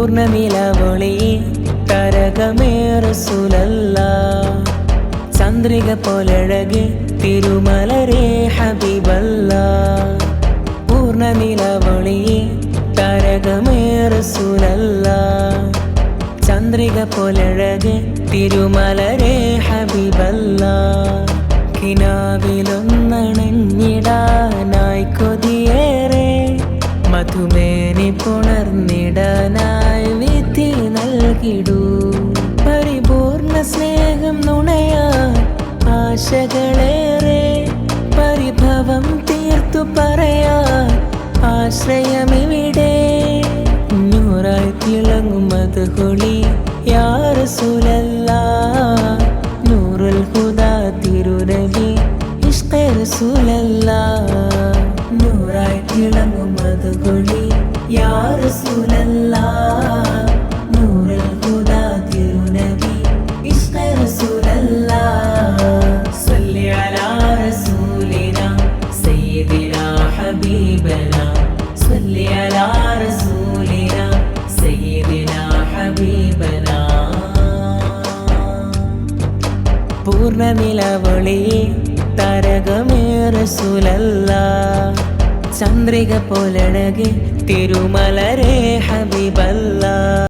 പൂർണ്ണനിലവൊളിയെ തരകമേ റസൂലല്ലാഹ് ചന്ദ്രിക പോലഴകെ തിരുമലരേ ഹബീബല്ലാഹ് പൂർണ്ണനിലവൊളിയെ തരകമേ റസൂലല്ലാഹ് ചന്ദ്രിക പോലഴകെ തിരുമലരേ ഹബീബല്ലാഹ് കിനാവിലൊന്നണഞ്ഞിടാനായി കൊതിയേറെ മധുമേനി പുണർന്നിടാനായി വിധി നൽകിടൂ പരിപൂർണ സ്നേഹം നുണയാൻ ആശകളേറെ പരിഭവം തീർത്തു പറയാൻ ആശ്രയമിവിടെ നൂറായി തിളങ്ങും മധുകുളി യാ റസൂലല്ലാഹ് നൂറുൽ ഹുദാ തിരുനബി ഇഷ്ഖെ റസൂലല്ലാഹ് നൂറായി തിളങ്ങും മധുകുളി യാ റസൂലല്ലാഹ് നൂറുൽ ഹുദാ തിരുനബി ഇഷ്ഖെ റസൂലല്ലാഹ് സ്വല്ലി അലാ റസൂലിനാ സയ്യിദിനാ ഹബീബനാ സ്വല്ലി അലാ റസൂലിനാ സയ്യിദിനാ ഹബീബനാ പൂർണ്ണനിലവൊളിയെ തരകമേ റസൂലല്ലാഹ് ചന്ദ്രിക പോലഴകെ തിരുമലരേ ഹബീബല്ലാഹ്